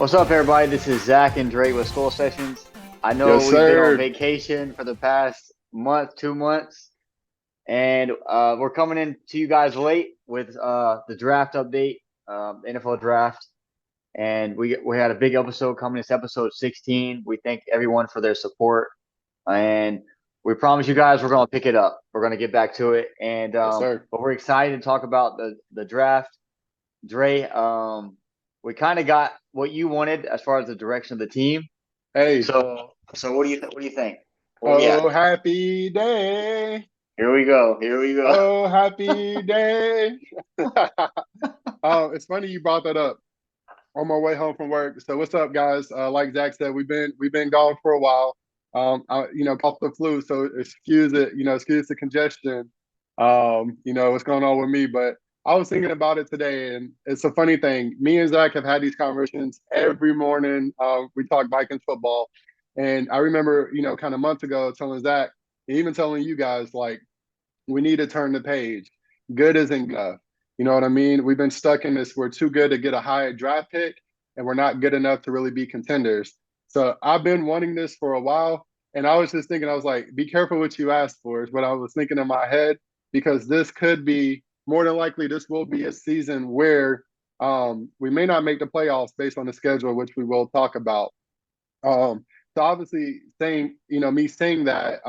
What's up, everybody? This is Zach and Dre with Skol Sessions. I know Yes, we've been on sir. vacation for the past month, 2 months, and we're coming in to you guys late with the draft update, NFL draft, and we had a big episode coming. It's episode 16. We thank everyone for their support, and we promise you guys we're going to pick it up. We're going to get back to it, and Yes, sir. but we're excited to talk about the draft. Dre, we kind of got what you wanted as far as the direction of the team. Hey, So what do you think? Well, yeah, oh, happy day. here we go. Here we go. Oh, happy day. It's funny you brought that up on my way home from work. So what's up, guys? Like Zach said, we've been gone for a while. Caught the flu, so excuse it. Excuse the congestion. What's going on with me, but I was thinking about it today, and it's a funny thing. Me and Zach have had these conversations every morning. We talk Vikings football, and I remember, kind of months ago, telling Zach, and even telling you guys, like, we need to turn the page. Good isn't enough. You know what I mean? We've been stuck in this. We're too good to get a high draft pick, and we're not good enough to really be contenders. So I've been wanting this for a while, and I was just thinking, I was like, be careful what you ask for, is what I was thinking in my head, because this could be more than likely, this will be a season where we may not make the playoffs based on the schedule, which we will talk about. So obviously, me saying that,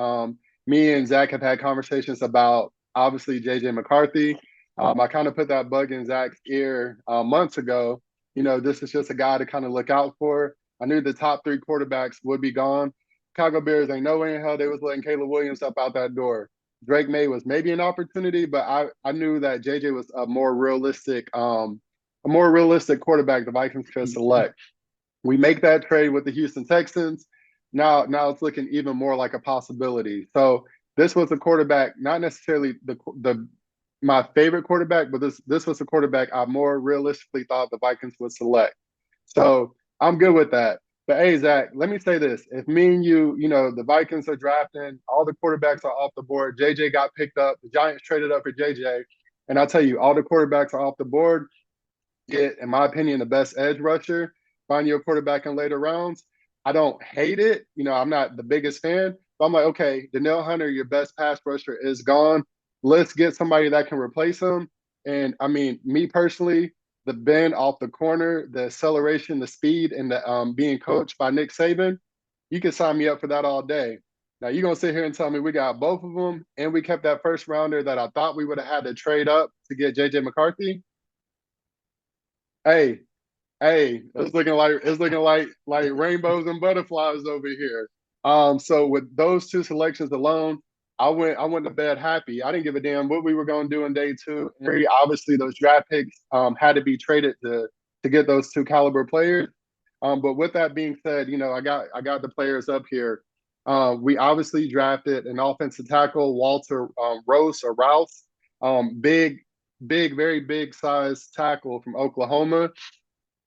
me and Zach have had conversations about obviously JJ McCarthy. I kind of put that bug in Zach's ear months ago. This is just a guy to kind of look out for. I knew the top three quarterbacks would be gone. Chicago Bears, ain't no way in hell they was letting Caleb Williams up out that door. Drake May was maybe an opportunity, but I knew that JJ was a more realistic quarterback the Vikings could select. We make that trade with the Houston Texans. Now it's looking even more like a possibility. So this was a quarterback, not necessarily the my favorite quarterback, but this was a quarterback I more realistically thought the Vikings would select. So I'm good with that. But hey, Zach, let me say this: if me and you, the Vikings are drafting, all the quarterbacks are off the board. JJ got picked up. The Giants traded up for JJ, and I'll tell you, all the quarterbacks are off the board. Get, in my opinion, the best edge rusher. Find your quarterback in later rounds. I don't hate it. I'm not the biggest fan, but I'm like, okay, Danielle Hunter, your best pass rusher, is gone. Let's get somebody that can replace him. And I mean, me personally, the bend off the corner, the acceleration, the speed, and the being coached by Nick Saban, you can sign me up for that all day. Now you're gonna sit here and tell me we got both of them, and we kept that first rounder that I thought we would have had to trade up to get JJ McCarthy. Hey, hey, it's looking like rainbows and butterflies over here. So with those two selections alone, I went to bed happy. I didn't give a damn what we were going to do in day two. Very obviously, those draft picks had to be traded to get those two caliber players. But with that being said, I got the players up here. We obviously drafted an offensive tackle, Walter Rose or Rouse, big, big, very big size tackle from Oklahoma.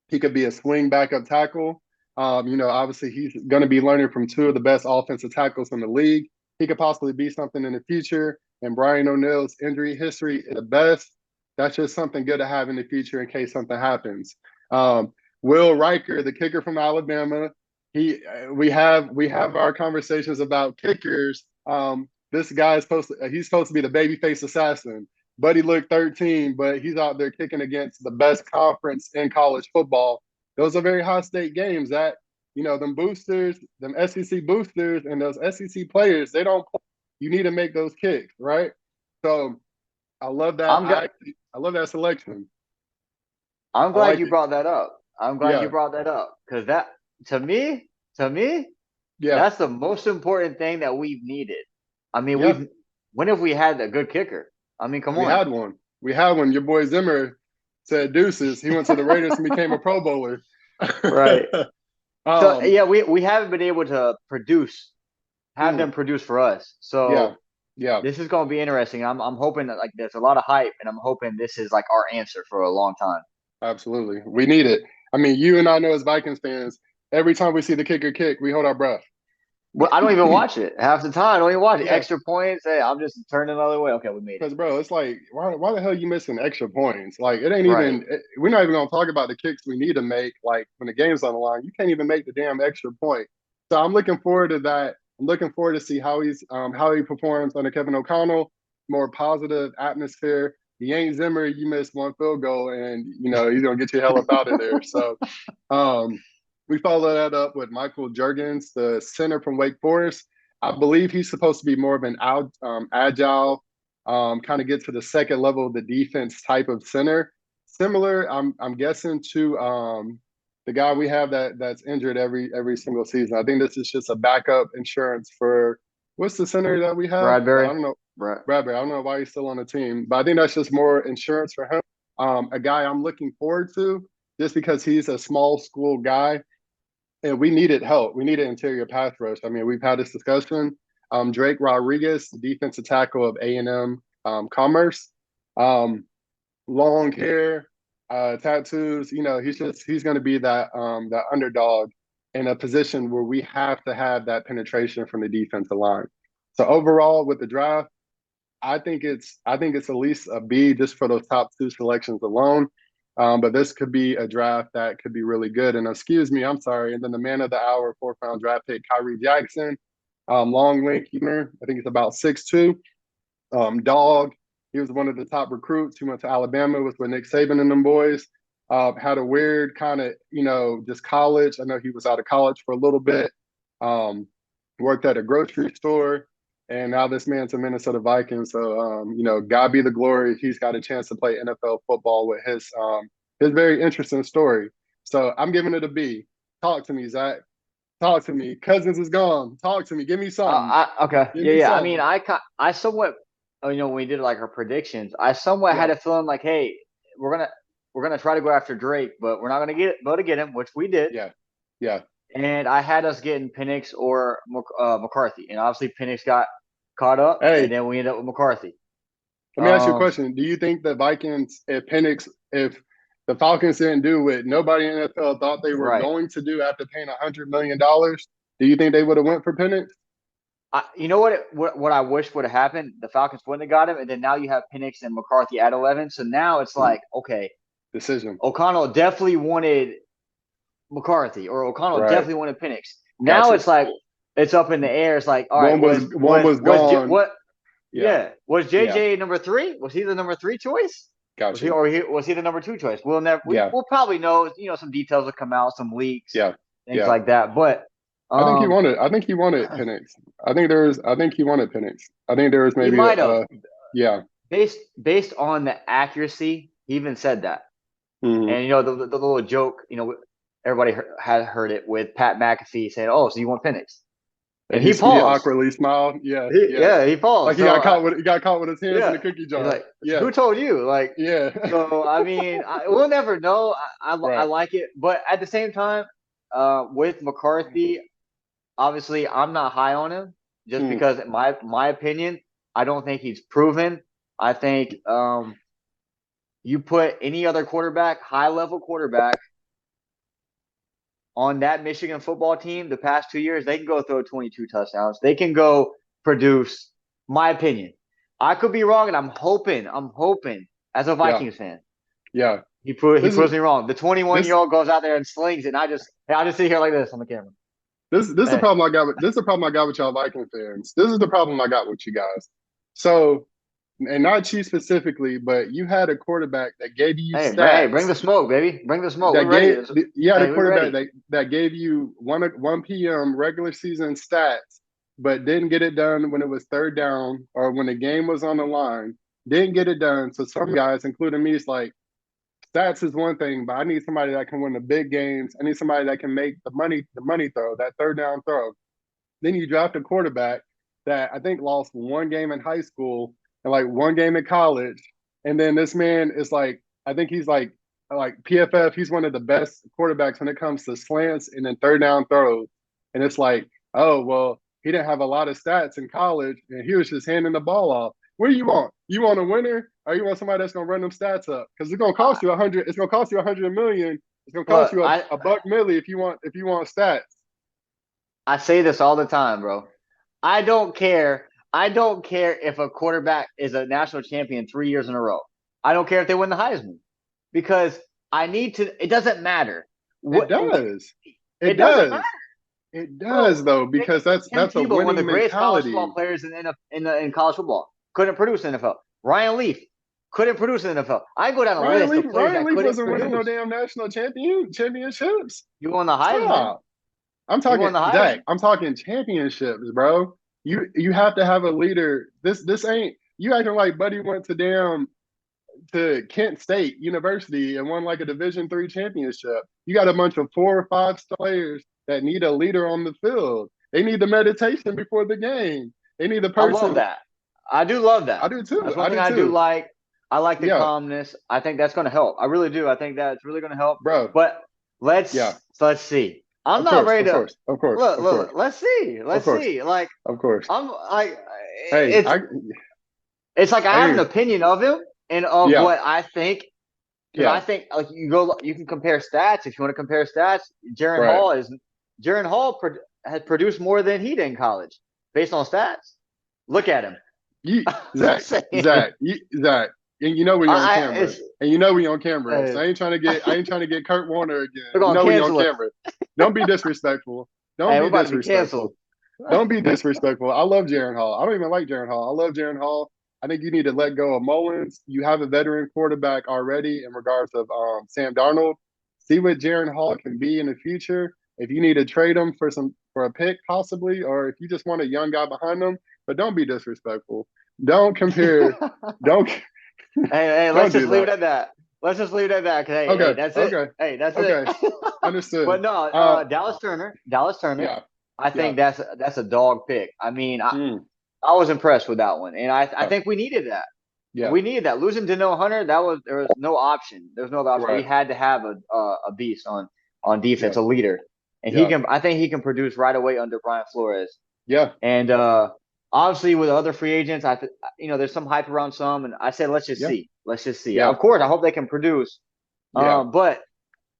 He could be a swing backup tackle. Obviously he's going to be learning from two of the best offensive tackles in the league. He could possibly be something in the future. And Brian O'Neill's injury history is the best. That's just something good to have in the future in case something happens. Will Riker, the kicker from Alabama, we have our conversations about kickers. This guy is he's supposed to be the babyface assassin. Buddy looked 13, but he's out there kicking against the best conference in college football. Those are very high stake games. That them boosters, them SEC boosters, and those SEC players, they don't play. You need to make those kicks, right? So I love that. I'm glad. I love that selection. I'm I glad like you it. brought that up. I'm glad you Yeah, brought that up because that to me, yeah, that's the most important thing that we've needed. I mean, yeah. when have we had a good kicker? I mean, come We on. had one. We had one. Your boy Zimmer said deuces. He went to the Raiders and became a Pro Bowler. Right. So um, yeah, we haven't been able to have them mm, produce for us. yeah, So yeah. this is going to be interesting. I'm hoping that like there's a lot of hype, and I'm hoping this is like our answer for a long time. Absolutely. We need it. I mean, you and I know as Vikings fans, every time we see the kicker kick, we hold our breath. Well, I don't even watch it half the time. I don't even watch it. Yeah, Extra points. Hey, I'm just turning the other way. Okay, we made it. because bro, it's like why the hell you missing extra points? Like it ain't Right. even. We're not even gonna talk about the kicks we need to make. Like when the game's on the line, you can't even make the damn extra point. So I'm looking forward to that. I'm looking forward to see how he performs under Kevin O'Connell. More positive atmosphere. He ain't Zimmer. You missed one field goal, and he's gonna get you hell up out of there. So um, we follow that up with Michael Jurgens, the center from Wake Forest. I believe he's supposed to be more of an agile, kind of get to the second level of the defense type of center. Similar, I'm guessing to the guy we have that's injured every single season. I think this is just a backup insurance for what's the center that we have? I Bradbury. don't know. Right. Bradbury. I don't know why he's still on the team, but I think that's just more insurance for him. A guy I'm looking forward to just because he's a small school guy and we needed help. We needed interior pass rush. I mean, we've had this discussion. Drake Rodriguez, defensive tackle of A&M Commerce, long hair, tattoos. He's going to be that underdog in a position where we have to have that penetration from the defensive line. So overall, with the draft, I think it's at least a B just for those top two selections alone. But this could be a draft that could be really good. And excuse me, I'm sorry. And then the man of the hour, fourth-round draft pick, Kyrie Jackson, long lanky man. I think he's about 6'2". Dog. He was one of the top recruits. He went to Alabama, was with Nick Saban and them boys. Had a weird kind of, just college. I know he was out of college for a little bit. Worked at a grocery store. And now this man's a Minnesota Viking. So, God be the glory. He's got a chance to play NFL football with his very interesting story. So I'm giving it a B. Talk to me, Zach. Talk to me. Cousins is gone. Talk to me. Give me something. Okay. Give Yeah, me yeah. I mean, something. I somewhat, when we did like our predictions, I somewhat had Yeah. a feeling like, hey, we're gonna try to go after Drake, but we're not gonna go to get him, which we did. Yeah. Yeah. And I had us getting Penix or McCarthy, and obviously Penix got caught up, and Hey, then we ended up with McCarthy. let me ask you a question. Do you think the Vikings, if the Falcons didn't do what nobody in the NFL thought they were Right. going to do after paying $100 million, do you think they would have went for Penix? You know what I wish would have happened? The Falcons wouldn't have got him, and then now you have Penix and McCarthy at 11. So now it's like, okay, Decision. O'Connell definitely wanted McCarthy, or O'Connell Right. definitely wanted Penix. Now Gotcha. it's like it's up in the air. It's like, all right, One was gone. what? Yeah. Yeah, was Yeah. JJ number three? Was he the number three choice? Gotcha. Was he the number two choice? We'll never. Yeah. We'll probably know. Some details will come out, some leaks, Yeah. things Yeah. like that. But I think he um, wanted. I think he wanted Penix. I think he wanted Penix. I think there was he maybe might have yeah. based on the accuracy. He even said that. Mm-hmm. And the little joke, everybody had heard it with Pat McAfee saying, "Oh, so you want Penix?" And And he he paused. awkwardly smiled. Yeah. Yeah. He Like paused. So he got caught with his hands in yeah, the cookie he's jar. like, Yeah. "Who told you?" Like, Yeah. so I mean, we'll never know. I Right. like it, but at the same time, with McCarthy, obviously, I'm not high on him just Mm. because, in my opinion, I don't think he's proven. I think you put any other quarterback, high level quarterback, on that Michigan football team the past 2 years, they can go throw 22 touchdowns. They can go produce. My opinion. I could be wrong, and I'm hoping as a Yeah. Vikings fan, Yeah. he This is proves me wrong. The 21 year this old goes out there and slings it, and I just sit here like this on the camera. this is the Hey, problem I got with this is the problem I got with y'all Viking fans. This is the problem I got with you guys. So, and not you specifically, but you had a quarterback that gave you hey, bring stats the smoke, baby. Bring the smoke. We're that ready. gave you had a Hey, we quarterback ready. that gave you one PM regular season stats, but didn't get it done when it was third down or when the game was on the line. Didn't get it done. So some guys, including me, is like stats is one thing, but I need somebody that can win the big games. I need somebody that can make the money throw, that third down throw. Then you draft a quarterback that I think lost one game in high school and like one game in college. And then this man is like, I think he's like PFF, he's one of the best quarterbacks when it comes to slants and then third down throws. And it's like, oh, well, he didn't have a lot of stats in college and he was just handing the ball off. What do you want? You want a winner or you want somebody that's gonna run them stats up? Because it's gonna cost you 100, it's gonna cost you 100 million. It's gonna cost Look, you a buck milli if you want stats. I say this all the time, bro. I don't care. I don't care if a quarterback is a national champion 3 years in a row. I don't care if they win the Heisman because I need to. It doesn't matter. It What does. it It doesn't matter, does. It does bro. though, because Tim that's a Tebow, one of the winning greatest college mentality. football players in college football, couldn't produce in the NFL. Ryan Leaf couldn't produce in the NFL. I go down a list of players Ryan that Leaf couldn't wasn't winning no produce. damn national championships. You won the Heisman. Stop. I'm You talking won the Zach. Heisman. I'm talking championships, bro. You have to have a leader. This ain't you acting like Buddy went to Kent State University and won like a Division III championship. You got a bunch of 4 or 5 players that need a leader on the field. They need the meditation before the game. They need the I love person. that. I do love I that. do too. That's one I thing do I do too. like. I like the Yeah, calmness. I think that's going to help. I really do. I think that's really going to help. bro. But Yeah, let's see. I'm of not course, ready of to course, of course, look. of course, Look. Let's see. of Let's course, see. Like of course. I'm like Hey, it's it's like I have an hey, opinion of him and of yeah, what I think because I yeah, think like you can compare stats if you want to compare stats. right. Jaron Hall has produced more than he did in college based on stats. Look at him. You, I'm Zach, just saying. Zach, and you know we on camera, It's and you know we on camera. So uh, I ain't trying to get Kurt Warner again. they're You gonna know we on cancel us. camera. Don't be disrespectful. Don't Hey, we're be about to be canceled. disrespectful. Don't be disrespectful. I love Jaron Hall. I don't even like Jaron Hall. I love Jaron Hall. I think you need to let go of Mullins. You have a veteran quarterback already in regards of Sam Darnold. See what Jaron Hall can be in the future. If you need to trade him for a pick possibly, or if you just want a young guy behind him, but don't be disrespectful. Don't compare. Don't Hey, let's don't just do leave it that. at that. Let's just leave it at that. Cause hey, Okay, that's it. okay, Hey, that's it. okay. Understood. But no, Dallas Turner. Yeah, I yeah. think that's a dog pick. I mean, Mm, I was impressed with that one, and I yeah, think we needed that. yeah. We needed that. Losing Danielle Hunter, there was no option. There was no other option. We Right. had to have a beast on defense, Yeah, a leader, and he yeah, can. I think he can produce right away under Brian Flores. yeah. And obviously, with other free agents, there's some hype around some, and I said, let's just Yeah, see, let's just see. yeah, Of course, I hope they can produce. yeah. But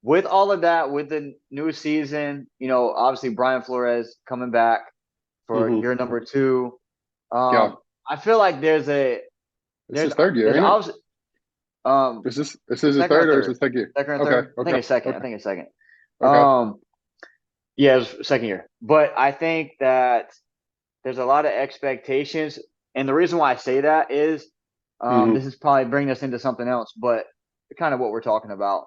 with all of that, with the new season, obviously Brian Flores coming back for Hmm. year number two. Yeah. I feel like This is third year, there's ain't it? obviously This is his second or third or is third, this second year? second or Okay, third. I think okay, it's second. I okay, think it's second. okay. Um, yeah, it was second year. But I think that there's a lot of expectations, and the reason why I say that is Hmm. this is probably bringing us into something else, but kind of what we're talking about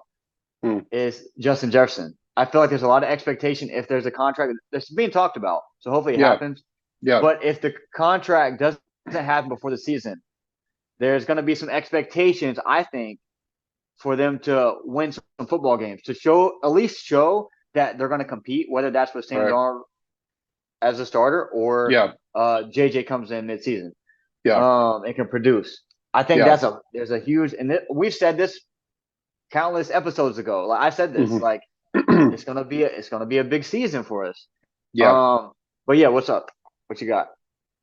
Hmm. is Justin Jefferson. I feel like there's a lot of expectation if there's a contract that's being talked about. So hopefully it Yeah, happens. yeah. But if the contract doesn't happen before the season, there's going to be some expectations, I think, for them to win some football games to at least show that they're going to compete, whether that's with Sam Right. Darnold as a starter or Yeah, JJ comes in midseason yeah, and can produce. I think yeah. there's a huge and we've said this countless episodes ago. Like I said this, Hmm. like it's gonna be a big season for us. Yeah. Um, but yeah, what's up? What you got?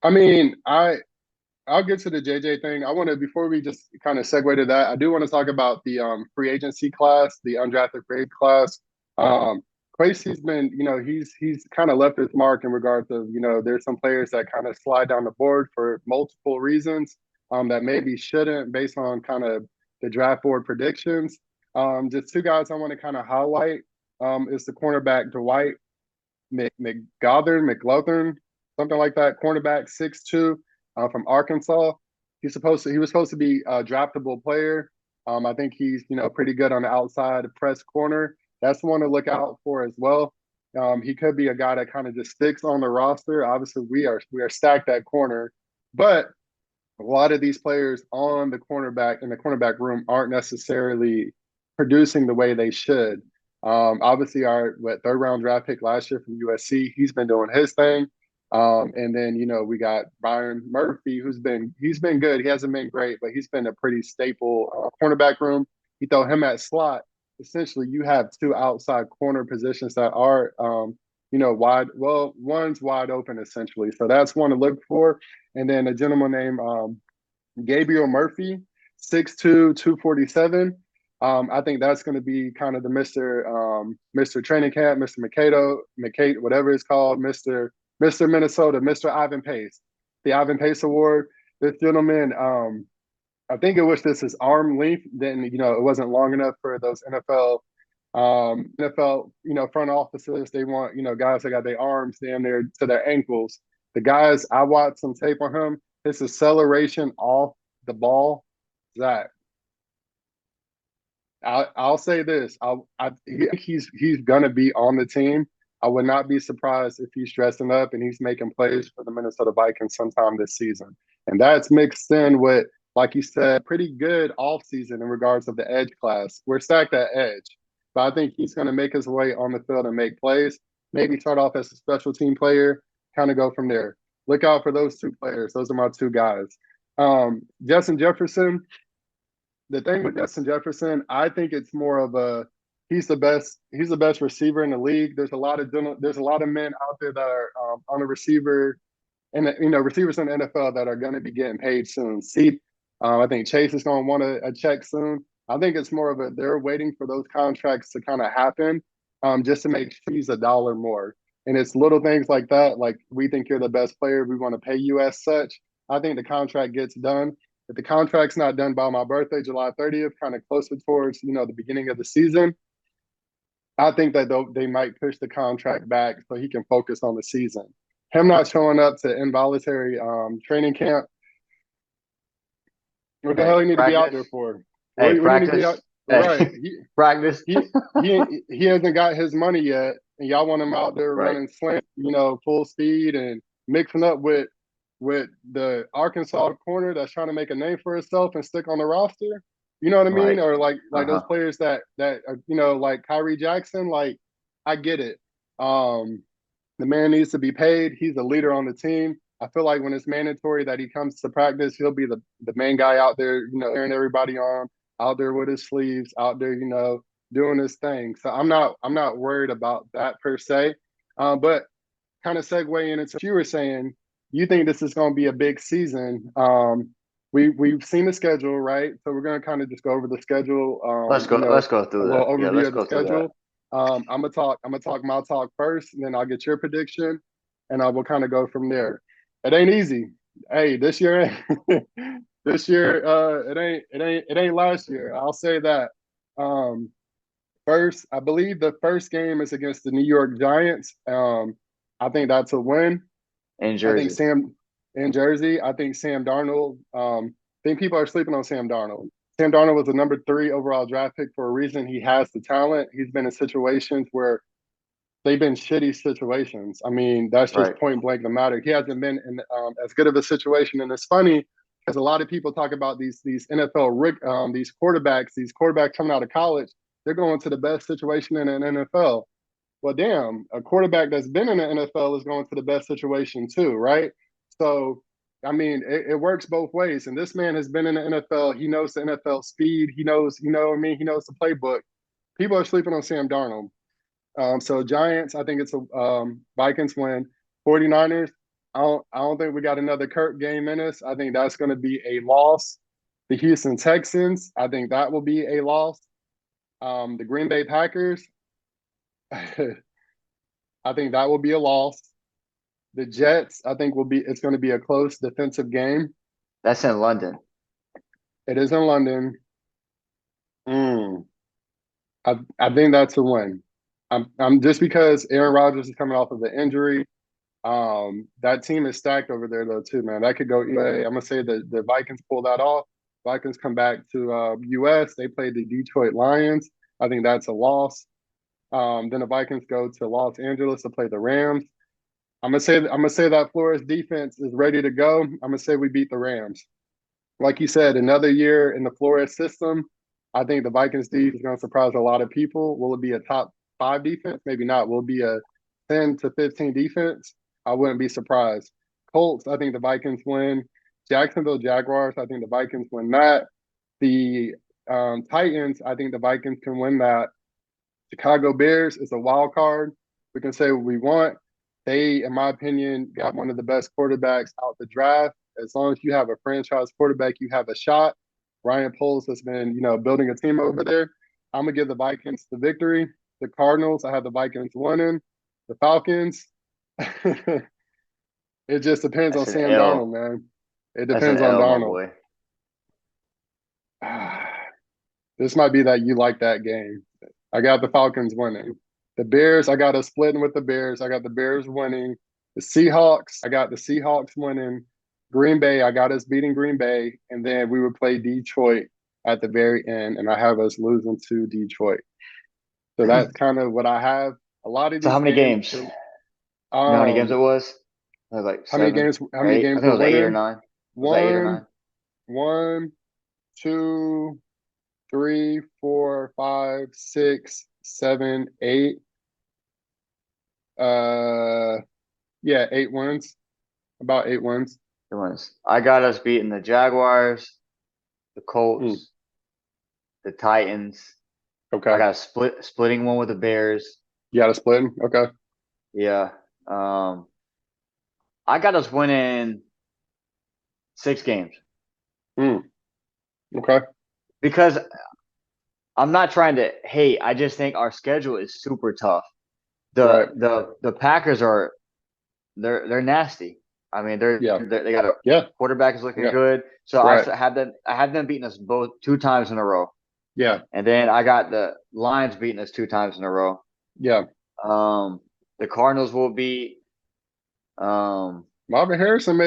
I mean, I'll get to the JJ thing. I want to before we just kind of segue to that. I do want to talk about the free agency class, the undrafted free agent class. Um, Quasey's been, he's kind of left his mark in regards of, there's some players that kind of slide down the board for multiple reasons that maybe shouldn't based on kind of the draft board predictions. Just two guys I want to kind of highlight is the cornerback Dwight McLaughlin, something like that. Cornerback 6'2" from Arkansas. He was supposed to be a draftable player. I think he's pretty good on the outside press corner. That's one to look out for as well. He could be a guy that kind of just sticks on the roster. Obviously, we are stacked at corner, but a lot of these players on the cornerback in the cornerback room aren't necessarily producing the way they should. Obviously, our third round draft pick last year from USC, he's been doing his thing. And then we got Byron Murphy, he's been good. He hasn't been great, but he's been a pretty staple cornerback room. You throw him at slot, essentially you have two outside corner positions that are wide. Well, one's wide open essentially, so that's one to look for. And then a gentleman named Gabriel Murphy, 6'2", 247. I think that's going to be kind of the Mr. Training Camp, Mr. McCato, whatever it's called, Mr. Minnesota, Mr. Ivan Pace, the Ivan Pace Award. This gentleman, I think it was just his arm length. Then it wasn't long enough for those NFL front offices. They want guys that got their arms damn near to their ankles. The guys I watched some tape on him. His acceleration off the ball, Zach. I'll say this. I think he's gonna be on the team. I would not be surprised if he's dressing up and he's making plays for the Minnesota Vikings sometime this season. And that's mixed in with, like you said, pretty good offseason in regards of the edge class. We're stacked at edge. But I think he's gonna make his way on the field and make plays. Maybe start off as a special team player, kind of go from there. Look out for those two players. Those are my two guys. Justin Jefferson, the thing with Justin Jefferson, I think it's more of a he's the best receiver in the league. There's a lot of men out there that are on a receiver and receivers in the NFL that are going to be getting paid soon. See, I think Chase is going to want a check soon. I think it's more of a they're waiting for those contracts to kind of happen, just to make sure he's a dollar more. And it's little things like that. Like, we think you're the best player, we want to pay you as such. I think the contract gets done. If the contract's not done by my birthday, July 30th, kind of closer towards the beginning of the season, I think that they might push the contract back so he can focus on the season. Him not showing up to involuntary training camp, what the hell he need to be out there for? Hey, practice. Right. Practice. He hasn't got his money yet, and y'all want him out there Right. running slant, full speed and mixing up with the Arkansas corner that's trying to make a name for itself and stick on the roster. You know what I mean? Right. Or like those Uh-huh. players that like Kyrie Jackson. Like, I get it. The man needs to be paid. He's a leader on the team. I feel like when it's mandatory that he comes to practice, he'll be the main guy out there, cheering everybody on, out there with his sleeves, out there, doing his thing. So I'm not worried about that per se. But kind of segue into what you were saying, you think this is going to be a big season. We've seen the schedule, right? So we're going to kind of just go over the schedule. Let's go. Let's go A through little that. Yeah, overview let's of the go through that. schedule. I'm gonna talk my talk first, and then I'll get your prediction, and I will kind of go from there. It ain't easy. Hey, this year, this year, it ain't last year. I'll say that. Um, First, I believe the first game is against the New York Giants. I think that's a win. In I think Jersey. Sam in Jersey. I think Sam Darnold. I think people are sleeping on Sam Darnold. Sam Darnold was the number 3 overall draft pick for a reason. He has the talent. He's been in situations where they've been shitty situations. I mean, that's just Right. point blank the matter. He hasn't been in as good of a situation, and it's funny because a lot of people talk about these NFL these quarterbacks coming out of college. They're going to the best situation in an NFL. Well, damn, a quarterback that's been in the NFL is going to the best situation too, right? So, I mean, it works both ways. And this man has been in the NFL. He knows the NFL speed. He knows, what I mean, he knows the playbook. People are sleeping on Sam Darnold. So Giants, I think it's a Vikings win. 49ers, I don't think we got another Kirk game in us. I think that's going to be a loss. The Houston Texans, I think that will be a loss. The Green Bay Packers, I think that will be a loss. The Jets, I think it's going to be a close defensive game. That's in London. It is in London. Mm. I think that's a win. I'm just because Aaron Rodgers is coming off of an injury. That team is stacked over there though too, man. That could go either way. I'm gonna say that the Vikings pull that off. Vikings come back to US. They play the Detroit Lions. I think that's a loss. Then the Vikings go to Los Angeles to play the Rams. I'm gonna say that Flores defense is ready to go. I'm gonna say we beat the Rams. Like you said, another year in the Flores system. I think the Vikings defense is gonna surprise a lot of people. Will it be a top 5 defense? Maybe not. Will it be a 10 to 15 defense? I wouldn't be surprised. Colts, I think the Vikings win. Jacksonville Jaguars, I think the Vikings win that. The Titans, I think the Vikings can win that. Chicago Bears is a wild card. We can say what we want. They, in my opinion, got one of the best quarterbacks out the draft. As long as you have a franchise quarterback, you have a shot. Ryan Poles has been, building a team over there. I'm gonna give the Vikings the victory. The Cardinals, I have the Vikings winning. The Falcons, it just depends on That's an Sam L. Darnold, man. It That's an depends on L, my Darnold. boy. This might be that you like that game. I got the Falcons winning. The Bears, I got us splitting with the Bears. I got the Bears winning. The Seahawks, I got the Seahawks winning. Green Bay, I got us beating Green Bay. And then we would play Detroit at the very end, and I have us losing to Detroit. So that's kind of what I have. A lot of So how these many games, games? You know how many games it was? It was like how many seven games? How or many eight. I games think it we're was winning? eight or 9. Was that 8 or 9? One, one, two, three, four, five, six, seven, eight. Uh, yeah, 8 wins. About 8 wins. It was. I got us beating the Jaguars, the Mm, Colts, the Titans. I okay. got a splitting one with the Bears. You got a split. Okay. Yeah. I got us winning 6 games Mm, okay. because I'm not trying to hate. I just think our schedule is super tough. The Right. the the Packers are they're nasty. I mean, Yeah. they got a Yeah. quarterback is looking Yeah. good. So Right. I had them beating us both 2 times in a row. Yeah. And then I got the Lions beating us 2 times in a row. Yeah. Um, the Cardinals will beat. Um, Marvin Harrison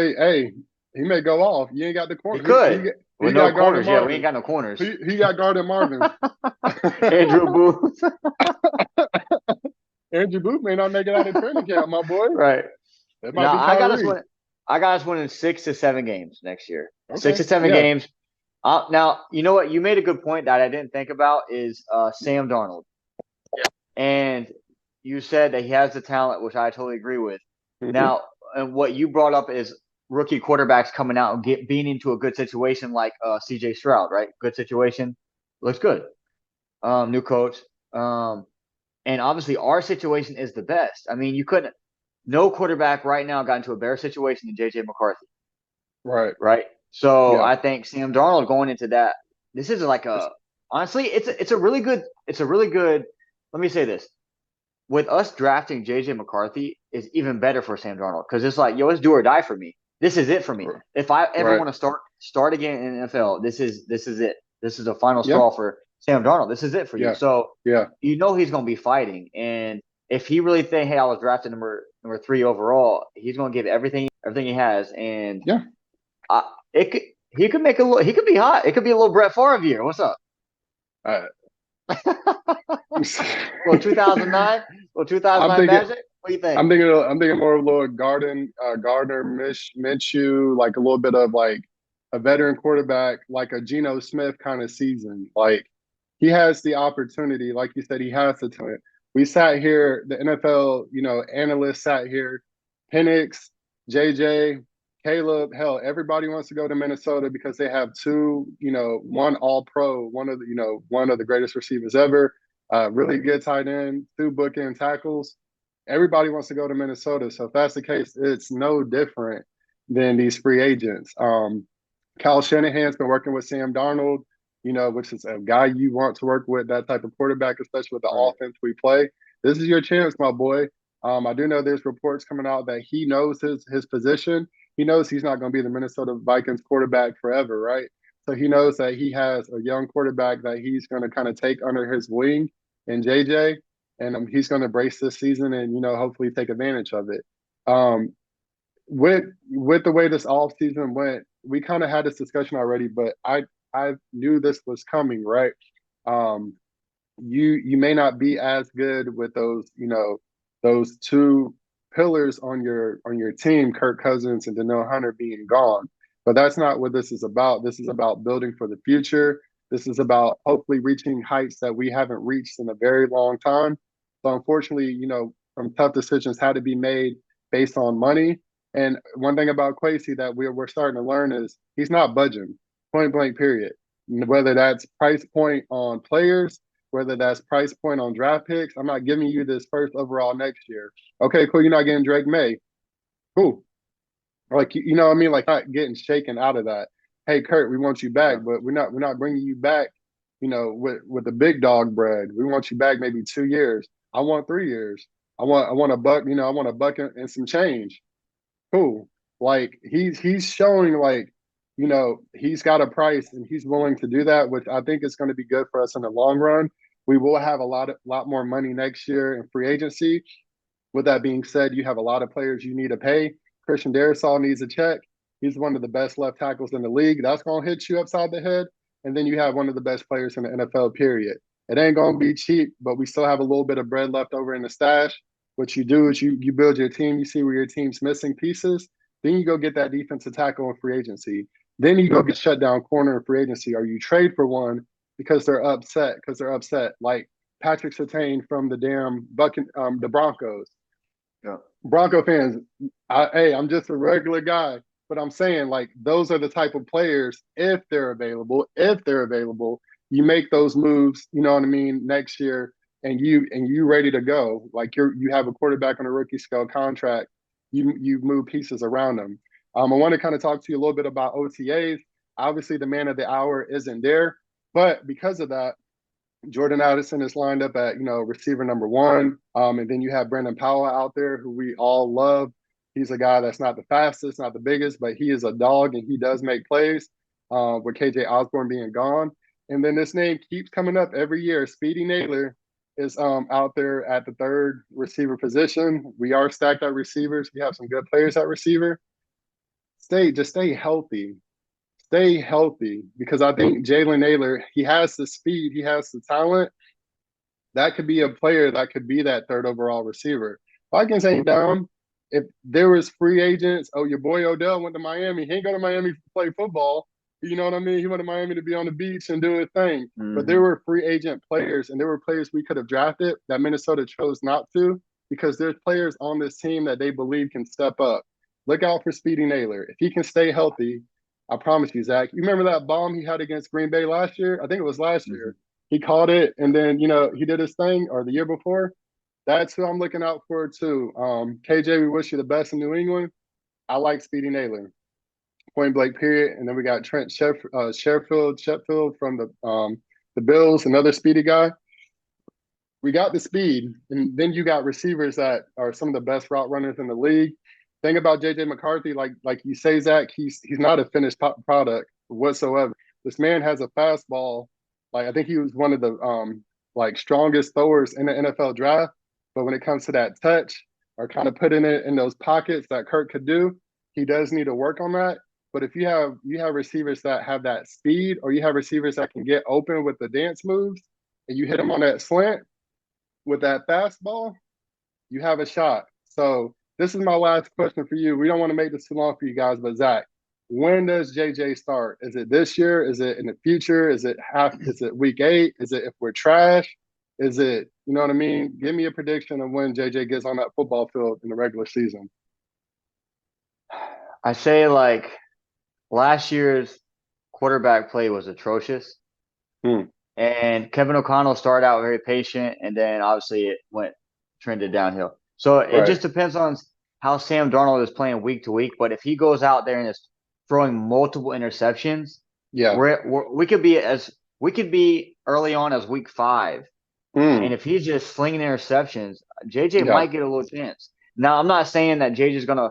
he may go off. You ain't got the he corner. could He with no got Gardner corners. Yeah, we ain't Marvin. got no corners. He got Gardner Marvin. Andrew Booth, Andrew Booth may not make it out of training camp, my boy. right? It might Now be Kyrie. I got us winning 6 to 7 games next year. Six Okay. to seven Yeah. games. Now you know what? You made a good point that I didn't think about is Sam Darnold, and you said that he has the talent, which I totally agree with. Hmm. Now, and what you brought up is rookie quarterbacks coming out and being into a good situation like CJ Stroud, right? Good situation, looks good. New coach, um, and obviously our situation is the best. I mean, you couldn't. No quarterback right now got into a better situation than JJ McCarthy, Right. right? So Yeah. I think Sam Darnold going into that, this is like It's, a honestly, it's a really good. It's a really good. Let me say this: with us drafting JJ McCarthy is even better for Sam Darnold because it's like, yo, it's do or die for me. This is it for me. If I ever right. want to start again in the NFL, this is it. This is the final Yeah. straw for Sam Darnold. This is it for you. Yeah. So Yeah. you know he's going to be fighting, and if he really think, hey, I was drafted number 3 overall, he's going to give everything he has, and Yeah. I, it could he could make he could be hot. It could be a little Brett Favre year. What's up? Uh, Well, 2009, well, I'm 2009 thinking. Magic. What do you think? I'm thinking more of a little Gardner Minshew, like a little bit of like a veteran quarterback, like a Geno Smith kind of season. Like he has the opportunity, like you said, he has the talent. We sat here, the NFL, analysts sat here, Penix, JJ, Caleb, hell, everybody wants to go to Minnesota because they have two, one all pro, one of the greatest receivers ever, really good tight end, two bookend tackles. Everybody wants to go to Minnesota. So if that's the case, it's no different than these free agents. Kyle Shanahan's been working with Sam Darnold, which is a guy you want to work with, that type of quarterback, especially with the Right. offense we play. This is your chance, my boy. I do know there's reports coming out that he knows his position. He knows he's not going to be the Minnesota Vikings quarterback forever, right? So he knows that he has a young quarterback that he's going to kind of take under his wing in JJ, and he's going to brace this season and hopefully take advantage of it. Um, with the way this off season went, we kind of had this discussion already, but I knew this was coming, right? Um, you may not be as good with those two pillars on your team, Kirk Cousins and Danielle Hunter being gone. But that's not what this is about. This is about building for the future. This is about hopefully reaching heights that we haven't reached in a very long time. So unfortunately, some tough decisions had to be made based on money. And one thing about Quasey that we're starting to learn is he's not budging, point blank, period. Whether that's price point on players, whether that's price point on draft picks. I'm not giving you this first overall next year. Okay, cool. You're not getting Drake May. Cool. Like, you know what I mean? Like, not getting shaken out of that. hey Kurt, we want you back, Yeah. but we're not bringing you back, with the big dog bread. We want you back maybe 2 years. I want 3 years. I want a buck, I want a buck and some change. Cool. Like he's showing like, he's got a price and he's willing to do that, which I think is going to be good for us in the long run. We will have a lot more money next year in free agency. With that being said, you have a lot of players you need to pay. Christian Darrisaw needs a check. He's one of the best left tackles in the league. That's going to hit you upside the head. And then you have one of the best players in the NFL, period. It ain't going to be cheap, but we still have a little bit of bread left over in the stash. What you do is you build your team. You see where your team's missing pieces. Then you go get that defensive tackle in free agency. Then you go get shut down corner in free agency, or you trade for one because they're upset. Like Patrick Surtain from the Broncos. Yeah. Bronco fans, hey, I'm just a regular guy, but I'm saying like those are the type of players if they're available. If they're available, you make those moves. You know what I mean? Next year, and you ready to go. Like you have a quarterback on a rookie scale contract. You move pieces around them. I want to kind of talk to you a little bit about OTAs. Obviously, the man of the hour isn't there, but because of that, Jordan Addison is lined up at, receiver number one. And then you have Brandon Powell out there, who we all love. He's a guy that's not the fastest, not the biggest, but he is a dog and he does make plays, with KJ Osborne being gone. And then this name keeps coming up every year. Speedy Naylor is out there at the third receiver position. We are stacked at receivers. We have some good players at receiver. Stay healthy. Stay healthy, because I think Jalen Naylor, he has the speed, he has the talent. That could be a player that could be that third overall receiver. Vikings ain't down. If there was free agents, oh, your boy Odell went to Miami. He ain't go to Miami to play football. You know what I mean? He went to Miami to be on the beach and do his thing. But there Mm-hmm. were free agent players, and there were players we could have drafted that Minnesota chose not to, because there's players on this team that they believe can step up. Look out for Speedy Naylor. If he can stay healthy, I promise you, Zach. You remember that bomb he had against Green Bay last year? I think it was last Mm-hmm. year. He caught it, and then he did his thing, or the year before. That's who I'm looking out for too. KJ, we wish you the best in New England. I like Speedy Naylor, point blank period. And then we got Trent Sheffield from the Bills, another speedy guy. We got the speed, and then you got receivers that are some of the best route runners in the league. Thing about JJ McCarthy, like you say, Zach, he's not a finished product whatsoever. This man has a fastball. Like I think he was one of the like strongest throwers in the NFL draft. But when it comes to that touch or kind of putting it in those pockets that Kirk could do, he does need to work on that. But if you have receivers that have that speed, or you have receivers that can get open with the dance moves, and you hit them on that slant with that fastball, you have a shot. So this is my last question for you. We don't want to make this too long for you guys, but Zach, when does JJ start? Is it this year? Is it in the future? Is it week 8? Is it if we're trash? Is it, you know what I mean? Give me a prediction of when JJ gets on that football field in the regular season. I say like last year's quarterback play was atrocious. Hmm. And Kevin O'Connell started out very patient, and then obviously it trended downhill. So it Right. just depends on how Sam Darnold is playing week to week. But if he goes out there and is throwing multiple interceptions, Yeah. we could be early on as week 5, and Hmm. if he's just slinging interceptions, JJ Yeah. might get a little chance. Now I'm not saying that JJ is gonna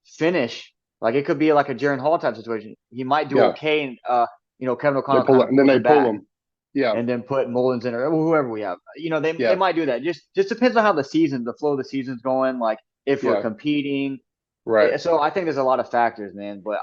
finish. Like it could be like a Jaren Hall type situation. He might do Yeah. okay, and Kevin O'Connell kind of And then pulls they him pull back them. Yeah. and then put Mullins in or whoever we have. They Yeah. might do that. Just depends on how the flow of the season's going. Like if we're Yeah. competing. Right. So I think there's a lot of factors, man. But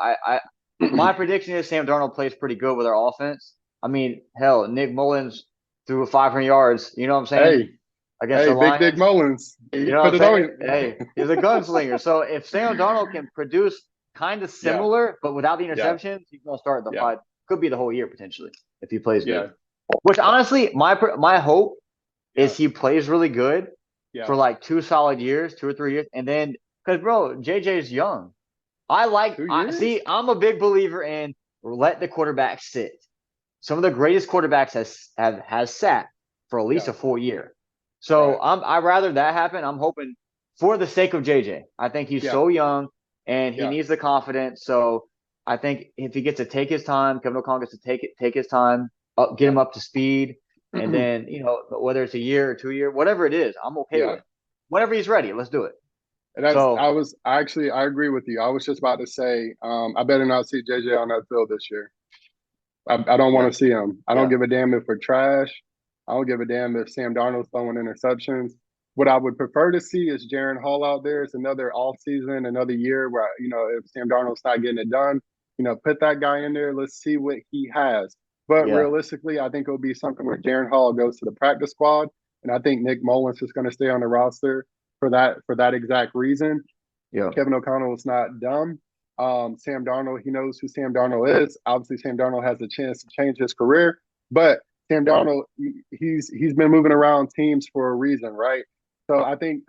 my prediction is Sam Darnold plays pretty good with our offense. I mean, hell, Nick Mullins threw 500 yards. You know what I'm saying? Hey, Against hey, the Big Dick Lions. Mullins. You He know what put I'm it on saying? you. Hey, he's a gunslinger. So if Sam Darnold can produce kind of Yeah. similar, but without the Yeah. interceptions, he's gonna start the Yeah. 5. Could be the whole year potentially if he plays Yeah. good. Which honestly, my hope Yeah. is he plays really good Yeah. for like 2 solid years, 2 or 3 years, and then because bro, JJ is young. I 2 years? see. I'm a big believer in let the quarterback sit. Some of the greatest quarterbacks has sat for at least Yeah. a full year. Right. So I'd rather that happen. I'm hoping for the sake of JJ. I think he's Yeah. so young and he Yeah. needs the confidence. So I think if he gets to take his time, Kevin O'Connell gets to take his time, get Yeah. him up to speed, and then whether it's a year or 2 year, whatever it is, I'm okay Yeah. with. Whenever he's ready, let's do it. And So I agree with you. I was just about to say, I better not see JJ on that field this year. I don't want yeah, to see him. I don't yeah, give a damn if we're trash. I don't give a damn if Sam Darnold's throwing interceptions. What I would prefer to see is Jaron Hall out there. It's another off season, another year where, if Sam Darnold's not getting it done, put that guy in there. Let's see what he has. But yeah, realistically, I think it'll be something where Jaron Hall goes to the practice squad. And I think Nick Mullins is going to stay on the roster for that exact reason. yeah, Kevin O'Connell is not dumb. Sam Darnold, he knows who Sam Darnold is. Obviously, Sam Darnold has a chance to change his career, but Sam Darnold, he's been moving around teams for a reason, right? So I think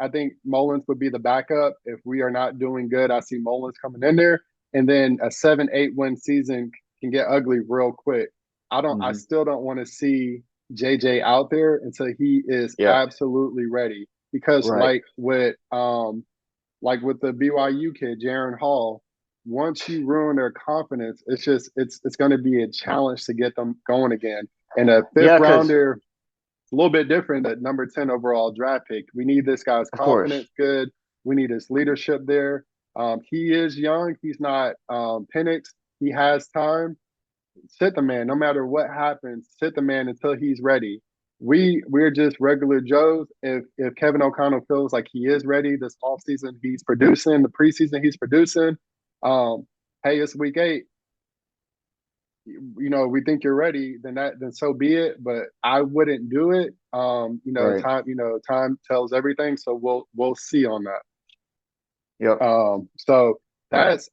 Mullins would be the backup if we are not doing good. I see Mullins coming in there, and then a 7-8 win season can get ugly real quick. I hmm still don't want to see JJ out there until he is yeah, absolutely ready, because right, like with the BYU kid, Jaron Hall, once you ruin their confidence, it's going to be a challenge to get them going again. And a fifth yeah, because rounder, a little bit different at number 10 overall draft pick. We need this guy's of course, confidence good. We need his leadership there. He is young. He's not Penix. He has time. Sit the man, no matter what happens. Sit the man until he's ready. We're just regular Joes. If Kevin O'Connell feels like he is ready this offseason, he's producing, the preseason he's producing. Um, hey, it's week 8. We think you're ready, then so be it. But I wouldn't do it. right, Time tells everything. So we'll see on that. yep, So that's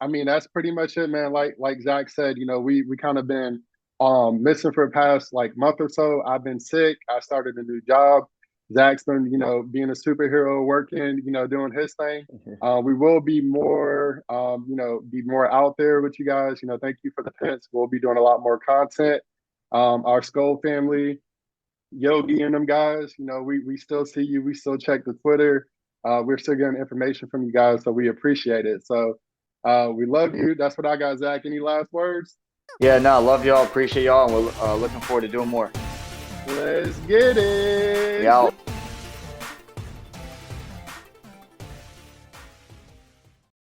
pretty much it, man. Like Zach said, we kind of been missing for the past like month or so. I've been sick. I started a new job. Zach's been, being a superhero, working, doing his thing. We will be more, be more out there with you guys. Thank you for the pins. We'll be doing a lot more content. Our Skol family, Yogi and them guys, we still see you. We still check the Twitter. We're still getting information from you guys, so we appreciate it. So we love you. That's what I got, Zach. Any last words? yeah. No, love y'all, appreciate y'all, and we're looking forward to doing more. Let's get it. Yeah.